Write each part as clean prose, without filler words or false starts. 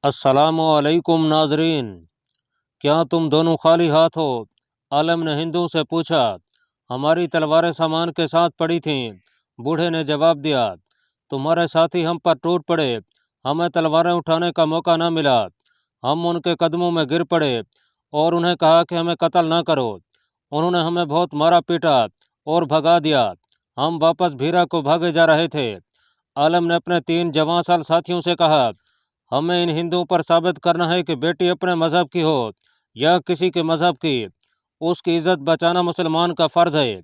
अस्सलामुअलैकुम नाजरीन, क्या तुम दोनों खाली हाथ हो? आलम ने हिंदू से पूछा। हमारी तलवारें सामान के साथ पड़ी थीं। बूढ़े ने जवाब दिया। तुम्हारे साथी हम पर टूट पड़े, हमें तलवारें उठाने का मौका न मिला। हम उनके कदमों में गिर पड़े और उन्हें कहा कि हमें कत्ल न करो। उन्होंने हमें बहुत मारा पीटा और भगा दिया। हम वापस भीरा को भागे जा रहे थे। आलम ने अपने 3 जवान साथियों से कहा, हमें इन हिंदुओं पर साबित करना है कि बेटी अपने मजहब की हो या किसी के मजहब की, उसकी इज्जत बचाना मुसलमान का फ़र्ज है।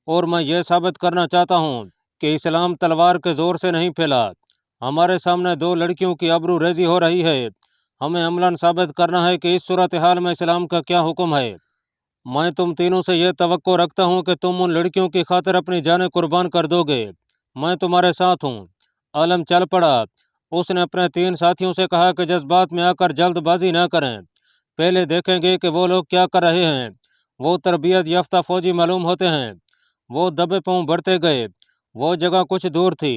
और मैं ये साबित करना चाहता हूँ कि इस्लाम तलवार के ज़ोर से नहीं फैला। हमारे सामने 2 लड़कियों की आबरू रेजी हो रही है। हमें अमलन साबित करना है कि इस सूरत हाल में इस्लाम का क्या हुक्म है। मैं तुम तीनों से यह तवक्को रखता हूँ कि तुम उन लड़कियों की खातिर अपनी जानें कुर्बान कर दोगे। मैं तुम्हारे साथ हूँ। आलम चल पड़ा। उसने अपने 3 साथियों से कहा कि जज्बात में आकर जल्दबाजी न करें। पहले देखेंगे कि वो लोग क्या कर रहे हैं। वो तरबियत याफ्ता फौजी मालूम होते हैं। वो दबे पांव बढ़ते गए। वो जगह कुछ दूर थी।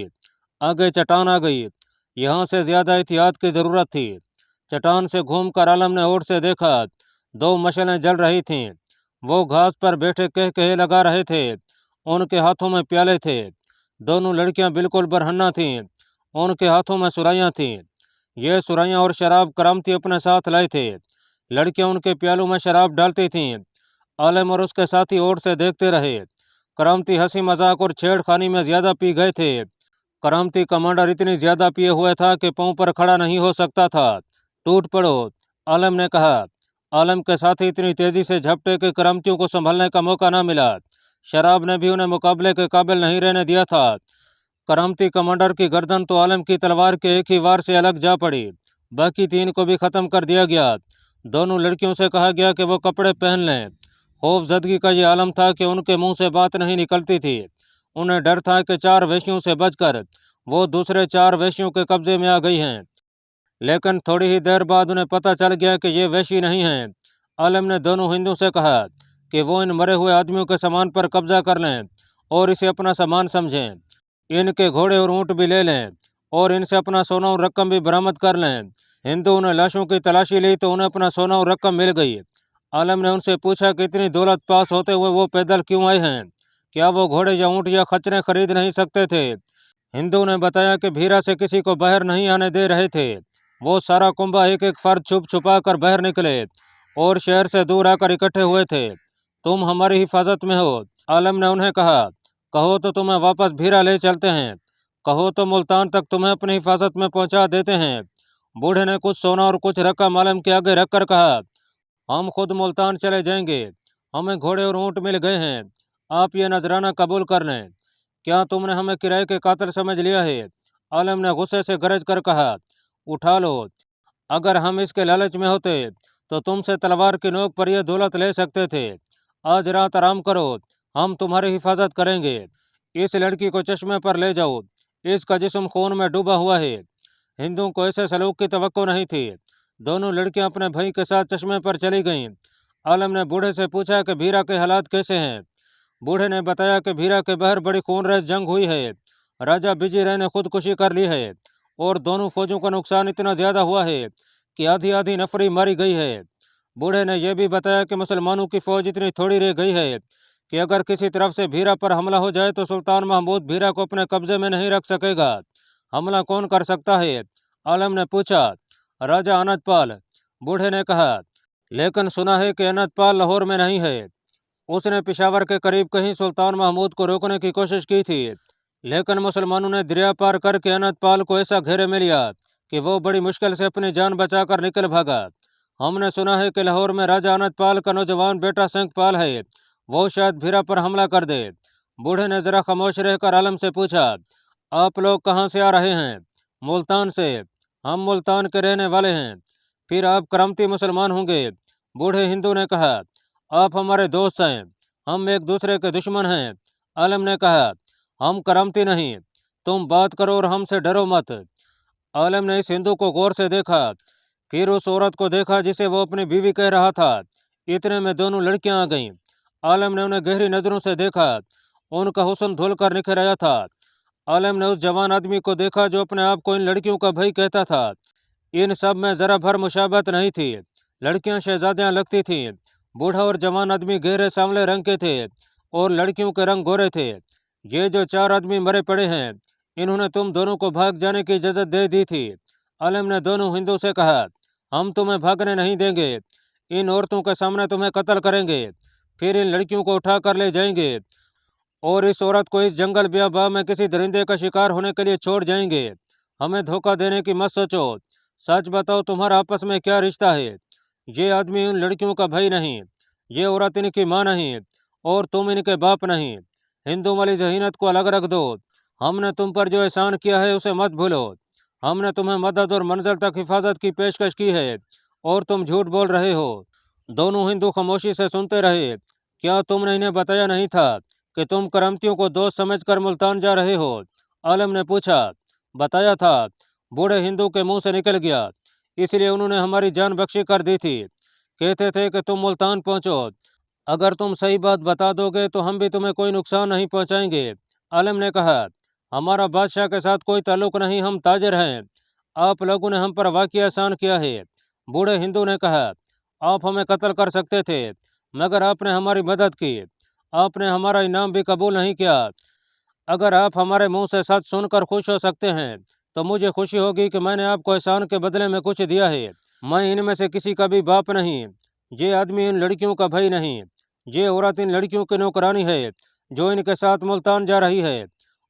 आगे चट्टान आ गई। यहाँ से ज्यादा एहतियात की जरूरत थी। चट्टान से घूमकर आलम ने ओर से देखा। 2 मशालें जल रही थीं। वो घास पर बैठे कह कहे लगा रहे थे। उनके हाथों में प्याले थे। दोनों लड़कियां बिल्कुल बरहन्ना थीं। उनके हाथों में सुराइयां थीं। ये सुराइयां और शराब करामती अपने साथ लाए थे। लड़कियां उनके प्यालों में शराब डालती थीं। आलम और उसके साथी ओर से देखते रहे। करामती हंसी मजाक और छेड़खानी में ज्यादा पी गए थे। करामती कमांडर इतनी ज्यादा पिए हुए था कि पांव पर खड़ा नहीं हो सकता था। टूट पड़ो, आलम ने कहा। आलम के साथी इतनी तेजी से झपटे कि करामतियों को संभलने का मौका न मिला। शराब ने भी उन्हें मुकाबले के काबिल नहीं रहने दिया था। करामती कमांडर की गर्दन तो आलम की तलवार के एक ही वार से अलग जा पड़ी। बाकी 3 को भी खत्म कर दिया गया। दोनों लड़कियों से कहा गया कि वो कपड़े पहन लें। खौफजदगी का ये आलम था कि उनके मुंह से बात नहीं निकलती थी। उन्हें डर था कि 4 वेश्यों से बचकर वो दूसरे 4 वेश्यों के कब्जे में आ गई हैं। लेकिन थोड़ी ही देर बाद उन्हें पता चल गया कि ये वेशी नहीं हैं। आलम ने दोनों हिंदू से कहा कि वो इन मरे हुए आदमियों के सामान पर कब्जा कर लें और इसे अपना सामान समझें। इनके घोड़े और ऊँट भी ले लें और इनसे अपना सोना और रकम भी बरामद कर लें। हिंदुओं ने लाशों की तलाशी ली तो उन्हें अपना सोना और रकम मिल गई। आलम ने उनसे पूछा कि इतनी दौलत पास होते हुए वो पैदल क्यों आए हैं? क्या वो घोड़े या ऊँट या खच्चरें खरीद नहीं सकते थे? हिंदू ने बताया कि भीरा से किसी को बाहर नहीं आने दे रहे थे। वो सारा कुंभा एक एक फर्द छुप छुपा कर बाहर निकले और शहर से दूर आकर इकट्ठे हुए थे। तुम हमारी हिफाजत में हो, आलम ने उन्हें कहा। कहो तो तुम्हें वापस भीरा ले चलते हैं, कहो तो मुल्तान तक तुम्हें अपनी हिफाजत में पहुंचा देते हैं। बूढ़े ने कुछ सोना और कुछ रकम आलम के आगे रखकर कहा, हम खुद मुल्तान चले जाएंगे। हमें घोड़े और ऊँट मिल गए हैं। आप ये नजराना कबूल कर लें। क्या तुमने हमें किराए के कातिल समझ लिया है? आलम ने गुस्से से गरज कर कहा, उठा लो। अगर हम इसके लालच में होते तो तुमसे तलवार की नोक पर यह दौलत ले सकते थे। आज रात आराम करो, हम तुम्हारी हिफाजत करेंगे। इस लड़की को चश्मे पर ले जाओ, इसका जिस्म खून में डूबा हुआ है। हिंदुओं को ऐसे सलूक की तवक्को नहीं थी। दोनों लड़कियां अपने भाई के साथ चश्मे पर चली गईं। आलम ने बूढ़े से पूछा कि भीरा के हालात कैसे हैं। बूढ़े ने बताया कि भीरा के बाहर बड़ी खूनरेज जंग हुई है। राजा बिजीराय ने खुदकुशी कर ली है और दोनों फौजों का नुकसान इतना ज्यादा हुआ है कि आधी आधी नफरी मारी गई है। बूढ़े ने यह भी बताया कि मुसलमानों की फौज इतनी थोड़ी रह गई है कि अगर किसी तरफ से भीरा पर हमला हो जाए तो सुल्तान महमूद भीरा को अपने कब्जे में नहीं रख सकेगा। हमला कौन कर सकता है? आलम ने पूछा। राजा अनतपाल, बूढ़े ने कहा। लेकिन सुना है कि अनतपाल लाहौर में नहीं है। उसने पिशावर के करीब कहीं सुल्तान महमूद को रोकने की कोशिश की थी, लेकिन मुसलमानों ने दरिया पार करके अनतपाल को ऐसा घेरे में लिया कि वो बड़ी मुश्किल से अपनी जान बचाकर निकल भागा। हमने सुना है कि लाहौर में राजा अनतपाल का नौजवान बेटा सिंहपाल है, वो शायद भीरा पर हमला कर दे। बूढ़े ने जरा खामोश रहकर आलम से पूछा, आप लोग कहाँ से आ रहे हैं? मुल्तान से। हम मुल्तान के रहने वाले हैं। फिर आप करामती मुसलमान होंगे? बूढ़े हिंदू ने कहा। आप हमारे दोस्त हैं, हम एक दूसरे के दुश्मन हैं। आलम ने कहा, हम करामती नहीं, तुम बात करो और हमसे डरो मत। आलम ने इस हिंदू को गौर से देखा, फिर उस औरत को देखा जिसे वो अपनी बीवी कह रहा था। इतने में दोनों लड़कियां आ गईं। आलम ने उन्हें गहरी नजरों से देखा। उनका हुस्न धुल कर निखर आया था। आलम ने उस जवान आदमी को देखा जो अपने आप को इन लड़कियों का भाई कहता था। इन सब में जरा भर मुशाबत नहीं थी। लड़कियां शहजादियां लगती थीं। बूढ़ा और जवान आदमी गहरे सांवले रंग के थे और लड़कियों के रंग गोरे थे। ये जो 4 आदमी मरे पड़े हैं, इन्होंने तुम दोनों को भाग जाने की इजाजत दे दी थी। आलिम ने दोनों हिंदू से कहा, हम तुम्हें भागने नहीं देंगे। इन औरतों के सामने तुम्हें कत्ल करेंगे, फिर इन लड़कियों को उठा कर ले जाएंगे और इस औरत को इस जंगल बियाबा में किसी दरिंदे का शिकार होने के लिए छोड़ जाएंगे। हमें धोखा देने की मत सोचो। सच बताओ, तुम्हारा आपस में क्या रिश्ता है? ये आदमी उन लड़कियों का भाई नहीं, ये औरत इनकी माँ नहीं और तुम इनके बाप नहीं। हिंदू वाली जहीनत को अलग रख दो। हमने तुम पर जो एहसान किया है उसे मत भूलो। हमने तुम्हें मदद और मंजिल तक हिफाजत की पेशकश की है और तुम झूठ बोल रहे हो। दोनों हिंदू खामोशी से सुनते रहे। क्या तुमने इन्हें बताया नहीं था कि तुम करमतियों को दोस्त समझकर मुल्तान जा रहे हो? आलम ने पूछा। बताया था, बूढ़े हिंदू के मुंह से निकल गया। इसलिए उन्होंने हमारी जान बख्शी कर दी थी। कहते थे कि तुम मुल्तान पहुंचो। अगर तुम सही बात बता दोगे तो हम भी तुम्हें कोई नुकसान नहीं पहुंचाएंगे। आलम ने कहा, हमारा बादशाह के साथ कोई ताल्लुक नहीं, हम ताजर हैं। आप लोगों ने हम पर वाक़या आसान किया है। बूढ़े हिंदू ने कहा, आप हमें कत्ल कर सकते थे, मगर आपने हमारी मदद की। आपने हमारा इनाम भी कबूल नहीं किया। अगर आप हमारे मुंह से सच सुनकर खुश हो सकते हैं तो मुझे खुशी होगी कि मैंने आपको एहसान के बदले में कुछ दिया है। मैं इनमें से किसी का भी बाप नहीं। ये आदमी इन लड़कियों का भाई नहीं। ये औरत इन लड़कियों की नौकरानी है जो इनके साथ मुल्तान जा रही है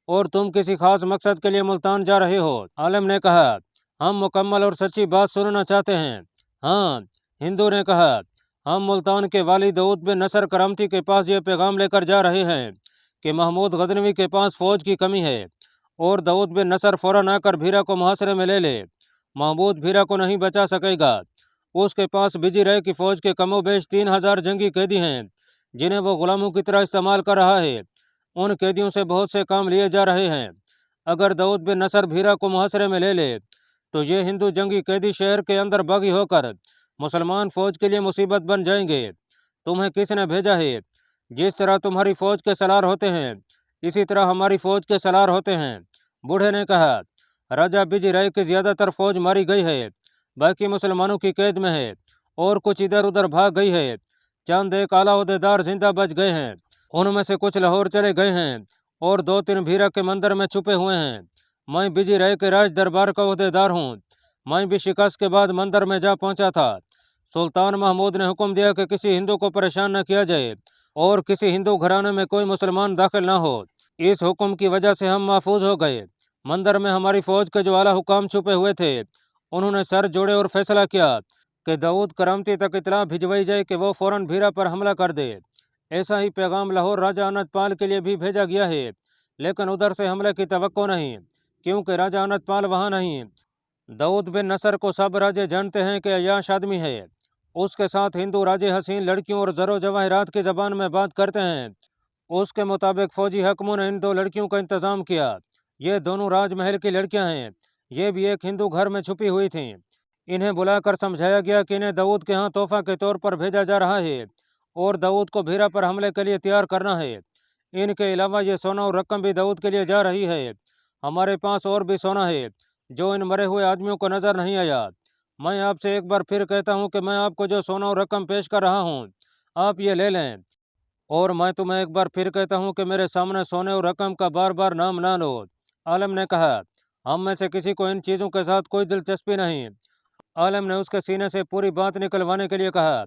और तुम किसी खास मकसद के लिए मुल्तान जा रहे हो। आलम ने कहा, हम मुकम्मल और सच्ची बात सुनना चाहते हैं। हाँ, हिंदू ने कहा, हम मुल्तान के वाली दाऊद बिन नसर करमती के पास ये पैगाम लेकर जा रहे हैं कि महमूद गजनवी के पास फौज की कमी है और दाऊद बिन नसर फौरन आकर भीरा को मुहासरे में ले ले। महमूद भीरा को नहीं बचा सकेगा। उसके पास बिजी रहे की फौज के कमोबेश 3000 जंगी कैदी हैं जिन्हें वो गुलामों की तरह इस्तेमाल कर रहा है। उन कैदियों से बहुत से काम लिए जा रहे हैं। अगर दाऊद बिन नसर भीरा को मुहासरे में ले ले तो ये हिंदू जंगी कैदी शहर के अंदर बागी होकर मुसलमान फौज के लिए मुसीबत बन जाएंगे। तुम्हें किसने भेजा है? जिस तरह तुम्हारी फौज के सलार होते हैं इसी तरह हमारी फौज के सलार होते हैं। बूढ़े ने कहा, राजा बिजी राय की ज्यादातर फौज मारी गई है, बाकी मुसलमानों की कैद में है और कुछ इधर उधर भाग गई है। चंद एक आला ओहदेदार जिंदा बच गए हैं। उनमें से कुछ लाहौर चले गए हैं और 2-3 भीरा के मंदिर में छुपे हुए हैं। मैं बिजी राय के राज दरबार का ओहदेदार हूँ। मैं भी शिकस्त के बाद मंदिर में जा पहुंचा था। सुल्तान महमूद ने हुक्म दिया कि किसी हिंदू को परेशान न किया जाए और किसी हिंदू घराने में कोई मुसलमान दाखिल ना हो। इस हुक्म की वजह से हम महफूज हो गए। मंदिर में हमारी फौज के जो आला हुकाम छुपे हुए थे उन्होंने सर जोड़े और फैसला किया कि दाऊद करमती तक इतला भिजवाई जाए कि वो फौरन भीरा पर हमला कर दे। ऐसा ही पैगाम लाहौर राजा अनतपाल के लिए भी भेजा गया है, लेकिन उधर से हमले की तवक्को नहीं, क्योंकि राजा अनतपाल वहाँ नहीं। दाऊद बिन नसर को सब राजे जानते हैं कि अय्याश आदमी है। उसके साथ हिंदू राजे हसीन लड़कियों और जरो जवाहरात की जबान में बात करते हैं। उसके मुताबिक फौजी हकमों ने इन 2 लड़कियों का इंतजाम किया। ये दोनों राजमहल की लड़कियां हैं। ये भी एक हिंदू घर में छुपी हुई थीं। इन्हें बुलाकर समझाया गया कि इन्हें दाऊद के यहाँ तोहफा के तौर पर भेजा जा रहा है और दाऊद को भीरा पर हमले के लिए तैयार करना है। इनके अलावा ये सोना और रकम भी दाऊद के लिए जा रही है। हमारे पास और भी सोना है जो इन मरे हुए आदमियों को नजर नहीं आया। मैं आपसे एक बार फिर कहता हूँ कि मैं आपको जो सोना और रकम पेश कर रहा हूँ आप ये ले लें। और मैं तुम्हें एक बार फिर कहता हूँ कि मेरे सामने सोने और रकम का बार बार नाम ना लो। आलम ने कहा, हम में से किसी को इन चीज़ों के साथ कोई दिलचस्पी नहीं। आलम ने उसके सीने से पूरी बात निकलवाने के लिए कहा,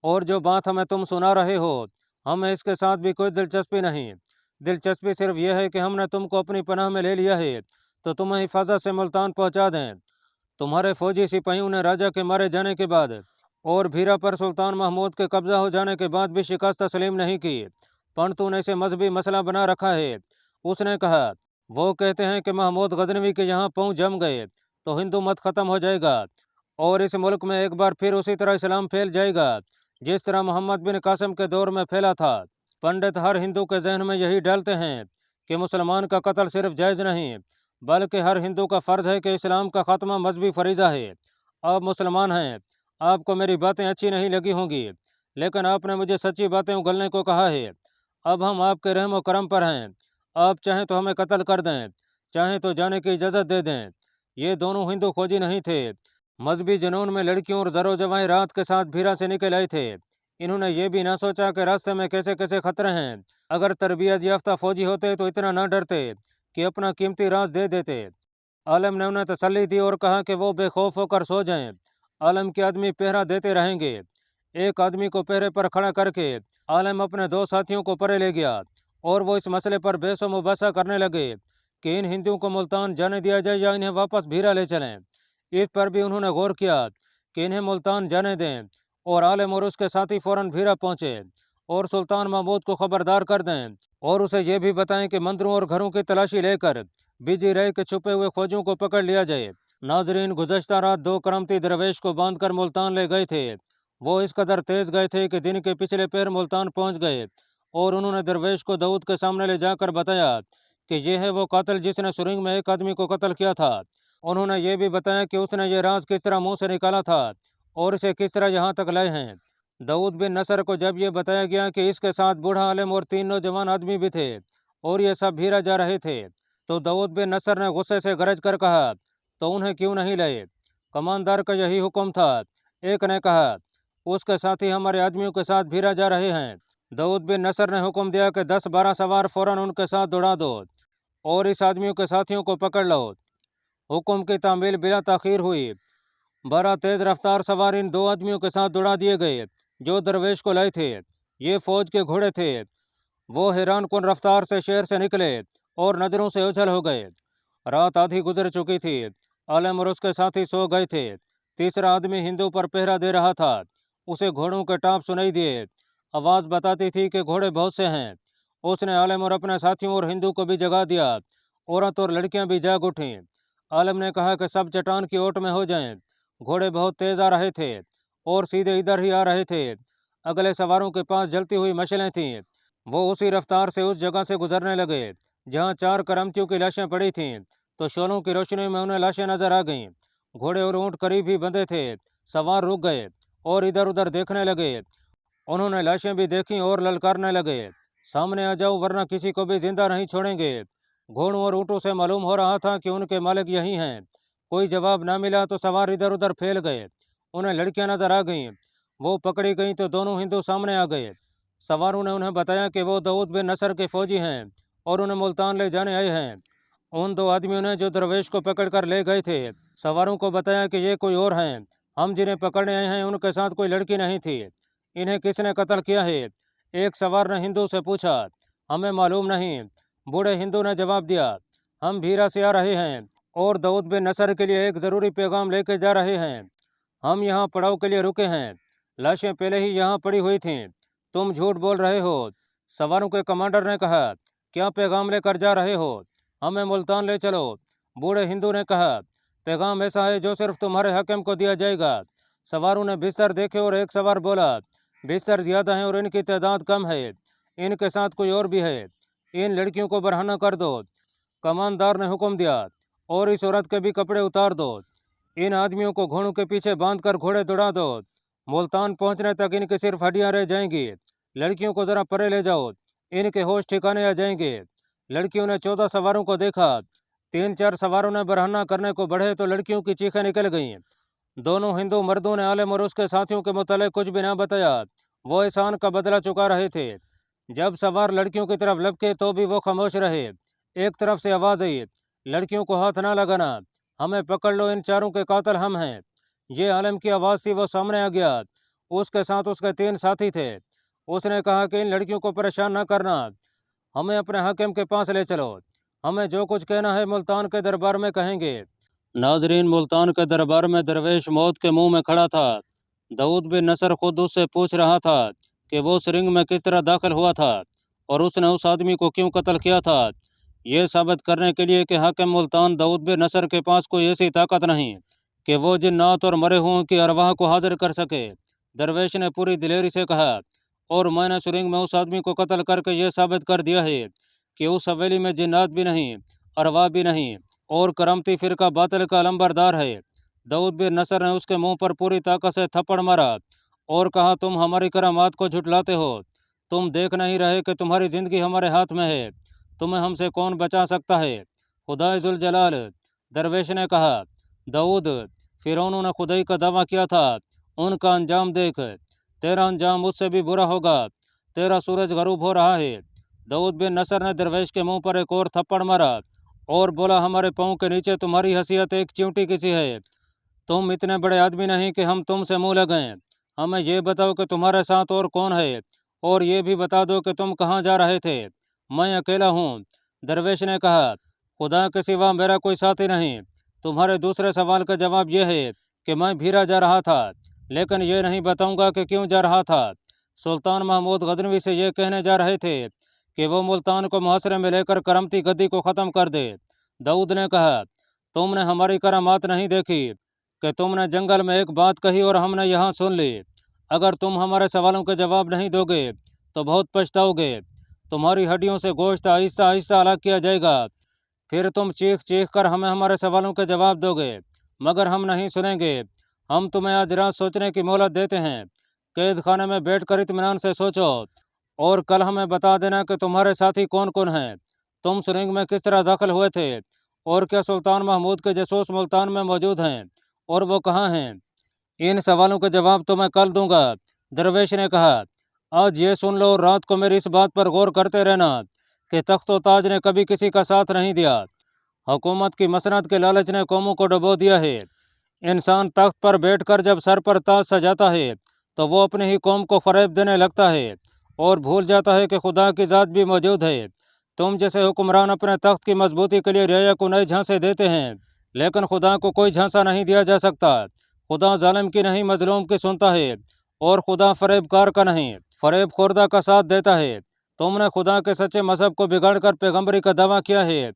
और जो बात हमें तुम सुना रहे हो हमें इसके साथ भी कोई दिलचस्पी नहीं। दिलचस्पी सिर्फ यह है कि हमने तुमको अपनी पनाह में ले लिया है तो तुम्हें हिफाजत से मुल्तान पहुंचा दें। तुम्हारे फौजी सिपाहियों ने राजा के मारे जाने के बाद और भीरा पर सुल्तान महमूद के कब्जा हो जाने के बाद भी शिकस्त तस्लीम नहीं की। पंडितों ने इसे मजहबी मसला बना रखा है। उसने कहा, वो कहते हैं कि महमूद गजनवी के यहाँ पहुँच जम गए तो हिंदू मत खत्म हो जाएगा और इस मुल्क में एक बार फिर उसी तरह इस्लाम फैल जाएगा जिस तरह मोहम्मद बिन कासिम के दौर में फैला था। पंडित हर हिंदू के जहन में यही डालते हैं कि मुसलमान का कत्ल सिर्फ जायज़ नहीं बल्कि हर हिंदू का फ़र्ज है कि इस्लाम का खात्मा मजहबी फरीज़ा है। आप मुसलमान हैं, आपको मेरी बातें अच्छी नहीं लगी होंगी, लेकिन आपने मुझे सच्ची बातें उगलने को कहा है। अब हम आपके रहम व करम पर हैं। आप चाहें तो हमें कत्ल कर दें, चाहें तो जाने की इजाज़त दे दें। ये दोनों हिंदू खोजी नहीं थे, मजहबी जुनून में लड़कियों और जरो जवाएं रात के साथ भीरा से निकल आए थे। इन्होंने ये भी ना सोचा कि रास्ते में कैसे कैसे खतरे हैं। अगर तरबियत याफ्ता फौजी होते तो इतना ना डरते कि अपना कीमती राज दे देते। आलम ने उन्हें तसल्ली दी और कहा कि वो बेखौफ होकर सो जाएं। आलम के आदमी पहरा देते रहेंगे। एक आदमी को पहरे पर खड़ा करके आलम अपने दो साथियों को परे ले गया और वो इस मसले पर बहस मुबहसा करने लगे कि इन हिंदुओं को मुल्तान जाने दिया जाए या इन्हें वापस भीरा ले चलें। इस पर भी उन्होंने गौर किया कि इन्हें मुल्तान जाने दें और आलम और उसके साथी फौरन भीरा पहुंचे और सुल्तान महमूद को खबरदार कर दें और उसे यह भी बताएं कि मंदिरों और घरों की तलाशी लेकर बिजी रहे कि छुपे हुए फौजियों को पकड़ लिया जाए। नाजरीन, गुज़श्ता रात दो करमती दरवेश को बांधकर मुल्तान ले गए थे। वो इस कदर तेज गए थे कि दिन के पिछले पैर मुल्तान पहुंच गए और उन्होंने दरवेश को दाऊद के सामने ले जाकर बताया कि यह है वो कातिल जिसने सुरंग में एक आदमी को कत्ल किया था। उन्होंने ये भी बताया कि उसने ये राज किस तरह मुंह से निकाला था और इसे किस तरह यहाँ तक लाए हैं। दाऊद बिन नसर को जब ये बताया गया कि इसके साथ बूढ़ा आलिम और 3 नौजवान आदमी भी थे और ये सब भीरा जा रहे थे, तो दाऊद बिन नसर ने गुस्से से गरज कर कहा, तो उन्हें क्यों नहीं लाए? कमानदार का यही हुक्म था। एक ने कहा, उसके साथी हमारे आदमियों के साथ भीरा जा रहे हैं। दाऊद बिन नसर ने हुक्म दिया कि 10-12 सवार फौरन उनके साथ दौड़ा दो और इस आदमियों के साथियों को पकड़ लो। हुक्म की तामील बिला ताखीर हुई। 12 तेज रफ्तार सवार इन दो आदमियों के साथ दौड़ा दिए गए जो दरवेश को लाए थे। ये फौज के घोड़े थे। वो हैरान कुन रफ्तार से शहर से निकले और नजरों से ओझल हो गए। रात आधी गुजर चुकी थी। आलम और उसके साथी सो गए थे। तीसरा आदमी हिंदू पर पहरा दे रहा था। उसे घोड़ों के टाप सुनाई दिए। आवाज बताती थी कि घोड़े बहुत से हैं। उसने आलम और अपने साथियों और हिंदू को भी जगा दिया। औरत और लड़कियां भी जाग उठीं। आलम ने कहा कि सब चट्टान की ओट में हो जाएं। घोड़े बहुत तेज आ रहे थे और सीधे इधर ही आ रहे थे। अगले सवारों के पास जलती हुई मशालें थीं। वो उसी रफ्तार से उस जगह से गुजरने लगे जहां 4 करमतियों की लाशें पड़ी थीं। तो शोलों की रोशनी में उन्हें लाशें नजर आ गईं। घोड़े और ऊंट करीब ही बंधे थे। सवार रुक गए और इधर उधर देखने लगे। उन्होंने लाशें भी देखी और ललकारने लगे, सामने आ जाओ वरना किसी को भी जिंदा नहीं छोड़ेंगे। घोड़ों और ऊँटों से मालूम हो रहा था कि उनके मालिक यही हैं। कोई जवाब ना मिला तो सवार इधर उधर फैल गए। उन्हें लड़कियां नजर आ गईं। वो पकड़ी गईं तो दोनों हिंदू सामने आ गए। सवारों ने उन्हें बताया कि वो दाऊद बिन नसर के फौजी हैं और उन्हें मुल्तान ले जाने आए हैं। उन दो आदमियों ने जो दरवेश को पकड़कर ले गए थे सवारों को बताया कि ये कोई और हैं। हम जिन्हें पकड़ने आए हैं उनके साथ कोई लड़की नहीं थी। इन्हें किसने कत्ल किया है? एक सवार ने हिंदू से पूछा। हमें मालूम नहीं, बूढ़े हिंदू ने जवाब दिया। हम भीरा से आ रहे हैं और दाऊद बिन नसर के लिए एक ज़रूरी पैगाम लेकर जा रहे हैं। हम यहाँ पड़ाव के लिए रुके हैं। लाशें पहले ही यहाँ पड़ी हुई थीं। तुम झूठ बोल रहे हो। सवारों के कमांडर ने कहा, क्या पैगाम लेकर जा रहे हो? हमें मुल्तान ले चलो। बूढ़े हिंदू ने कहा, पैगाम ऐसा है जो सिर्फ तुम्हारे हकीम को दिया जाएगा। सवारों ने बिस्तर देखे और एक सवार बोला, बिस्तर ज्यादा हैं और इनकी तादाद कम है। इनके साथ कोई और भी है। इन लड़कियों को बरहना कर दो। कमानदार ने हुक्म दिया, और इस औरत के भी कपड़े उतार दो। इन आदमियों को घोड़ों के पीछे बांधकर घोड़े दौड़ा दो। मुल्तान पहुंचने तक इनकी सिर्फ हड्डियां रह जाएंगी। लड़कियों को जरा परे ले जाओ, इनके होश ठिकाने आ जाएंगे। लड़कियों ने 14 सवारों को देखा। 3-4 सवारों ने बरहना करने को बढ़े तो लड़कियों की चीखें निकल गईं। दोनों हिंदू मर्दों ने आलिम और उसके साथियों के मुतालिक कुछ भी ना बताया। वो एहसान का बदला चुका रहे थे। जब सवार लड़कियों की तरफ लपके तो भी वो खामोश रहे। एक तरफ से आवाज आई, लड़कियों को हाथ ना लगाना, हमें पकड़ लो, इन चारों के कातिल हम हैं। ये आलिम की आवाज़ थी। वो सामने आ गया। उसके साथ उसके 3 साथी थे। उसने कहा कि इन लड़कियों को परेशान न करना, हमें अपने हाकिम के पास ले चलो। हमें जो कुछ कहना है मुल्तान के दरबार में कहेंगे। नाजरीन, मुल्तान के दरबार में दरवेश मौत के मुंह में खड़ा था। दाऊद बिन नसर खुद उससे पूछ रहा था कि वो सिरिंग में किस तरह दाखिल हुआ था और उसने उस आदमी को क्यों कत्ल किया था। ये साबित करने के लिए कि हाकिम मुल्तान दाऊद बिन नसर के पास कोई ऐसी ताकत नहीं कि वो जिन्नात और मरे हुओं की अरवाह को हाजिर कर सके। दरवेश ने पूरी दिलेरी से कहा, और मैंने सुरिंग में उस आदमी को कत्ल करके ये साबित कर दिया है कि उस हवेली में जिन्नात भी नहीं, अरवाह भी नहीं, और करमती फिरका बातिल का लंबरदार है। दाऊद बिन नसर ने उसके मुंह पर पूरी ताकत से थप्पड़ मारा और कहा, तुम हमारी करामात को झुटलाते हो। तुम देख नहीं रहे कि तुम्हारी जिंदगी हमारे हाथ में है। तुम्हें हमसे कौन बचा सकता है? खुदाए जुल जलाल। दरवेश ने कहा, दाऊद, फिरौन ने खुदाई का दावा किया था, उनका अंजाम देख, तेरा अंजाम मुझसे भी बुरा होगा, तेरा सूरज गरूब हो रहा है। दाऊद बिन नसर ने दरवेश के मुंह पर एक और थप्पड़ मारा और बोला, हमारे पाँव के नीचे तुम्हारी हैसियत एक चींटी की सी है। तुम इतने बड़े आदमी नहीं कि हम तुमसे मुंह लगाएं। हमें ये बताओ कि तुम्हारे साथ और कौन है, और ये भी बता दो कि तुम कहाँ जा रहे थे। मैं अकेला हूँ। दरवेश ने कहा, खुदा के सिवा मेरा कोई साथी नहीं। तुम्हारे दूसरे सवाल का जवाब यह है कि मैं भीरा जा रहा था, लेकिन ये नहीं बताऊंगा कि क्यों जा रहा था। सुल्तान महमूद गजनवी से ये कहने जा रहे थे कि वो मुल्तान को मुहासरे में लेकर करमती गद्दी को ख़त्म कर दे। दाऊद ने कहा, तुमने हमारी करामात नहीं देखी कि तुमने जंगल में एक बात कही और हमने यहाँ सुन ली। अगर तुम हमारे सवालों के जवाब नहीं दोगे तो बहुत पछताओगे। तुम्हारी हड्डियों से गोश्त आहिस्ता आहिस्ता अलग किया जाएगा, फिर तुम चीख चीख कर हमें हमारे सवालों के जवाब दोगे, मगर हम नहीं सुनेंगे। हम तुम्हें आज रात सोचने की मोहलत देते हैं। कैद खाने में बैठ कर इत्मीनान से सोचो और कल हमें बता देना कि तुम्हारे साथी कौन कौन हैं। तुम सुरंग में किस तरह दाखिल हुए थे, और क्या सुल्तान महमूद के जासूस मुल्तान में मौजूद हैं, और वो कहाँ हैं। इन सवालों के जवाब तो मैं कल दूंगा। दरवेश ने कहा, आज ये सुन लो और रात को मेरी इस बात पर गौर करते रहना कि तख्त व ताज ने कभी किसी का साथ नहीं दिया। हुकूमत की मसनत के लालच ने कौमों को डुबो दिया है। इंसान तख्त पर बैठकर जब सर पर ताज सजाता है तो वो अपनी ही कौम को फरेब देने लगता है और भूल जाता है कि खुदा की ज़ात भी मौजूद है। तुम जैसे हुक्मरान अपने तख्त की मजबूती के लिए रियाया को नए झांसे देते हैं, लेकिन खुदा को कोई झांसा नहीं दिया जा सकता। खुदा जालिम की नहीं मजलूम की सुनता है, और खुदा फरेबकार का नहीं फरेब खोरदा का साथ देता है। तुमने खुदा के सच्चे मजहब को बिगाड़ कर पैगम्बरी का दावा किया है।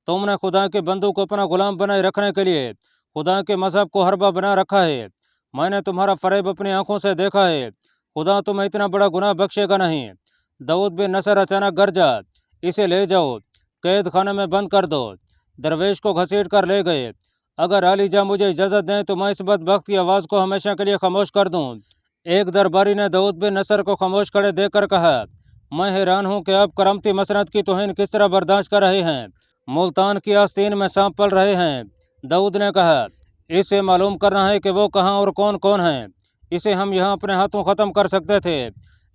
तुमने खुदा के बंदों को अपना गुलाम बनाए रखने के लिए खुदा के मजहब को हरबा बना रखा है। मैंने तुम्हारा फरेब अपनी आंखों से देखा है। खुदा तुम्हें इतना बड़ा गुनाह बख्शेगा नहीं। दाऊद बिन नसर अचानक गरजा, इसे ले जाओ, कैद खाने में बंद कर दो। दरवेश को घसीट कर ले गए। अगर अली जा मुझे इजाज़त दें तो मैं इस बदबख्त की आवाज़ को हमेशा के लिए खामोश कर दूं। एक दरबारी ने दाऊद बिन नसर को खामोश खड़े देखकर कहा, मैं हैरान हूँ कि आप करमती मसनत की तौहीन किस तरह बर्दाश्त कर रहे हैं। मुल्तान की आस्तीन में सांप पल रहे हैं। दाऊद ने कहा, इससे मालूम करना है कि वो कहाँ और कौन कौन हैं। इसे हम यहाँ अपने हाथों ख़त्म कर सकते थे,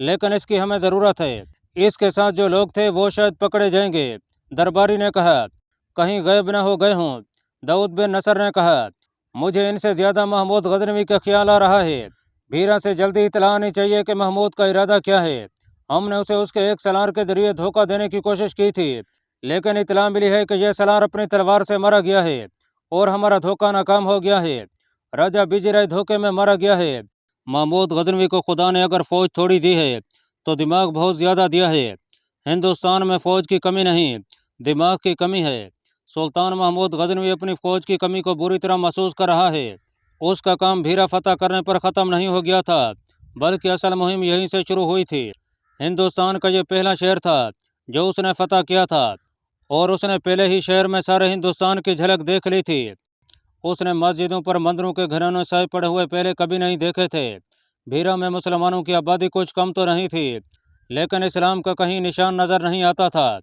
लेकिन इसकी हमें ज़रूरत है। इसके साथ जो लोग थे वो शायद पकड़े जाएंगे। दरबारी ने कहा, कहीं गायब न हो गए हों। दाऊद बिन नसर ने कहा, मुझे इनसे ज़्यादा महमूद गजनवी का ख्याल आ रहा है। भीरा से जल्दी इतला आनी चाहिए कि महमूद का इरादा क्या है। हमने उसे उसके एक सलार के जरिए धोखा देने की कोशिश की थी, लेकिन इतला मिली है कि यह सलार अपनी तलवार से मारा गया है और हमारा धोखा नाकाम हो गया है। राजा बिजराय धोखे में मारा गया है। महमूद गजनवी को खुदा ने अगर फौज थोड़ी दी है तो दिमाग बहुत ज़्यादा दिया है। हिंदुस्तान में फ़ौज की कमी नहीं, दिमाग की कमी है। सुल्तान महमूद गजनवी अपनी फ़ौज की कमी को बुरी तरह महसूस कर रहा है। उसका काम भीरा फतह करने पर ख़त्म नहीं हो गया था, बल्कि असल मुहिम यहीं से शुरू हुई थी। हिंदुस्तान का ये पहला शहर था जो उसने फतह किया था, और उसने पहले ही शहर में सारे हिंदुस्तान की झलक देख ली थी। उसने मस्जिदों पर मंदिरों के घरानों साए पड़े हुए पहले कभी नहीं देखे थे। भीरा में मुसलमानों की आबादी कुछ कम तो नहीं थी, लेकिन इस्लाम का कहीं निशान नज़र नहीं आता था।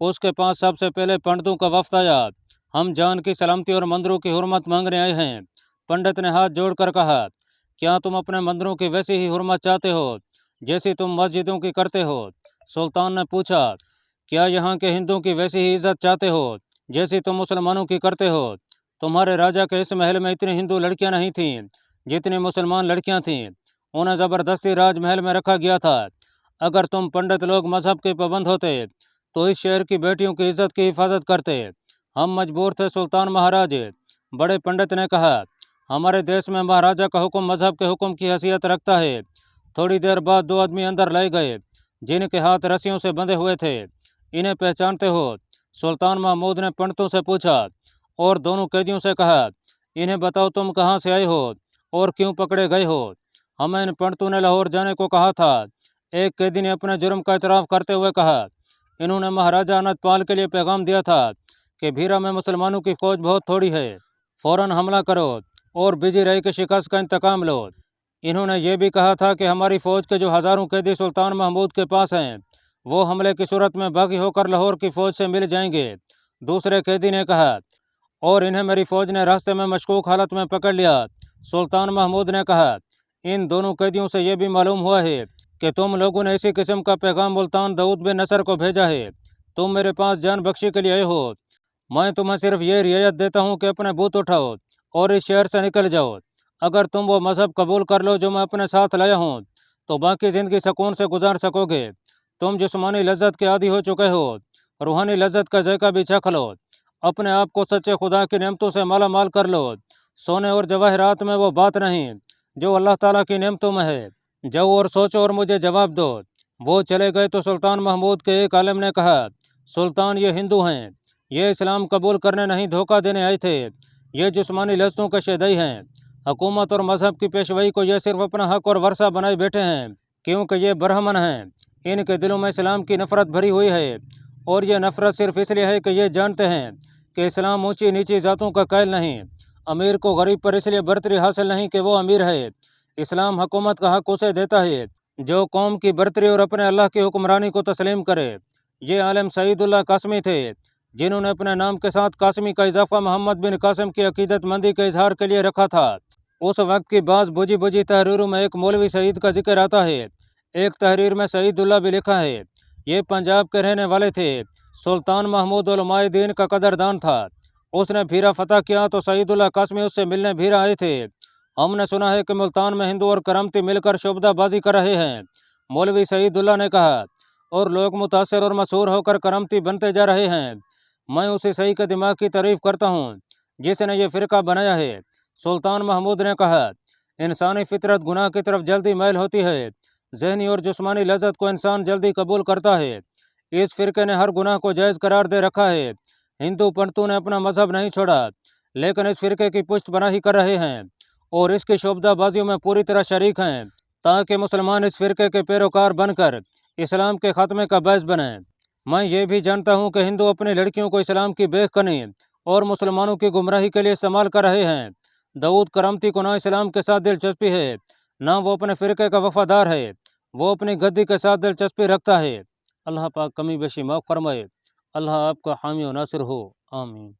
उसके पास सबसे पहले पंडितों का वफ्द आया। हम जान की सलामती और मंदिरों की हुर्मत मांगने आए हैं। पंडित ने हाथ जोड़कर कहा, क्या तुम अपने मंदिरों की वैसी ही हुर्मत चाहते हो जैसी तुम मस्जिदों की करते हो। सुल्तान ने पूछा, क्या यहाँ के हिंदुओं की वैसी ही इज्जत चाहते हो जैसी तुम मुसलमानों की करते हो। तुम्हारे राजा के इस महल में इतनी हिंदू लड़कियां नहीं थीं जितनी मुसलमान लड़कियां थीं। उन्हें ज़बरदस्ती राजमहल में रखा गया था। अगर तुम पंडित लोग मजहब के पाबंद होते तो इस शहर की बेटियों की इज्जत की हिफाजत करते। हम मजबूर थे सुल्तान महाराज। बड़े पंडित ने कहा, हमारे देश में महाराजा का हुक्म मजहब के हुक्म की हैसियत रखता है। थोड़ी देर बाद दो आदमी अंदर लाए गए जिनके हाथ रस्सियों से बंधे हुए थे। इन्हें पहचानते हो। सुल्तान महमूद ने पंडितों से पूछा और दोनों कैदियों से कहा, इन्हें बताओ तुम कहाँ से आए हो और क्यों पकड़े गए हो। हमें इन पंडितों ने लाहौर जाने को कहा था। एक कैदी ने अपने जुर्म का इतराफ़ करते हुए कहा, इन्होंने महाराजा अनंतपाल के लिए पैगाम दिया था कि भीरा में मुसलमानों की फौज बहुत थोड़ी है, फ़ौरन हमला करो और बिजराय की शिकस्त का इंतकाम लो। इन्होंने ये भी कहा था कि हमारी फ़ौज के जो हज़ारों कैदी सुल्तान महमूद के पास हैं वो हमले की सूरत में बागी होकर लाहौर की फ़ौज से मिल जाएंगे। दूसरे कैदी ने कहा, और इन्हें मेरी फौज ने रास्ते में मशकूक हालत में पकड़ लिया। सुल्तान महमूद ने कहा, इन दोनों कैदियों से यह भी मालूम हुआ है कि तुम लोगों ने इसी किस्म का पैगाम मुल्तान दाऊद बिन नसर को भेजा है। तुम मेरे पास जान बख्शी के लिए आए हो। मैं तुम्हें सिर्फ ये रियायत देता हूँ कि अपने बूत उठाओ और इस शहर से निकल जाओ। अगर तुम वो मज़हब कबूल कर लो जो मैं अपने साथ लाया हूँ तो बाकी ज़िंदगी सुकून से गुजार सकोगे। तुम जिस्मानी लज्जत के आदी हो चुके हो, रूहानी लज्जत का जायका भी चख लो। अपने आप को सच्चे खुदा की नेमतों से माला माल कर लो। सोने और जवाहरात में वो बात नहीं जो अल्लाह ताला की नेमतों में है। जाओ और सोचो और मुझे जवाब दो। वो चले गए तो सुल्तान महमूद के एक आलिम ने कहा, सुल्तान ये हिंदू हैं, ये इस्लाम कबूल करने नहीं धोखा देने आए थे। ये जिस्मानी लज्जतों के शहदई हैं। हुकूमत और मजहब की पेशवाई को ये सिर्फ अपना हक और वर्षा बनाए बैठे हैं क्योंकि ये ब्राह्मण हैं। इनके दिलों में इस्लाम की नफ़रत भरी हुई है और ये नफ़रत सिर्फ इसलिए है कि ये जानते हैं कि इस्लाम ऊंची नीची ज़ातों का कायल नहीं। अमीर को गरीब पर इसलिए बरतरी हासिल नहीं कि वो अमीर है। इस्लाम हुकूमत का हक उसे देता है जो कौम की बरतरी और अपने अल्लाह की हुक्मरानी को तस्लीम करे। ये आलिम सईदुल्लाह कासमी थे जिन्होंने अपने नाम के साथ कासमी का इजाफा मोहम्मद बिन कासिम की अकीदतमंदी के इजहार के लिए रखा था। उस वक्त की बाज़ बुझी बुझी तहरीरों में एक मौलवी सईद का जिक्र आता है। एक तहरीर में सईदुल्लाह भी लिखा है। ये पंजाब के रहने वाले थे। सुल्तान महमूद उलमाए दीन का कदरदान था। उसने भीरा फतह किया तो सईदुल्लाह कासमी उससे मिलने भीरा आए थे। हमने सुना है कि मुल्तान में हिंदू और करमती मिलकर शुबदाबाजी कर रहे हैं, मौलवी सईदुल्लाह ने कहा, और लोग मुतासर और मशहूर होकर करमती बनते जा रहे हैं। मैं उसी सही के दिमाग की तारीफ करता हूँ जिसने ये फ़िरका बनाया है। सुल्तान महमूद ने कहा, इंसानी फितरत गुनाह की तरफ जल्दी मैल होती है। जहनी और जिस्मानी लज्जत को इंसान जल्दी कबूल करता है। इस फ़िरके ने हर गुनाह को जायज़ करार दे रखा है। हिंदू पंडितों ने अपना मजहब नहीं छोड़ा लेकिन इस फ़िरके की पुष्ट पनाही कर रहे हैं और इसकी शोबदाबाजियों में पूरी तरह शरीक हैं ताकि मुसलमान इस फ़िरके के पैरोकार बनकर इस्लाम के ख़त्मे का बायस बने। मैं ये भी जानता हूँ कि हिंदू अपनी लड़कियों को इस्लाम की बेखनी और मुसलमानों की गुमराही के लिए इस्तेमाल कर रहे हैं। दाऊद करमती को ना इस्लाम के साथ दिलचस्पी है ना वो अपने फ़िरके का वफादार है। वो अपनी गद्दी के साथ दिलचस्पी रखता है। अल्लाह पाक कमी बेशी माफ़ फरमाए। अल्लाह आपका हामी और नासिर हो। आमीन।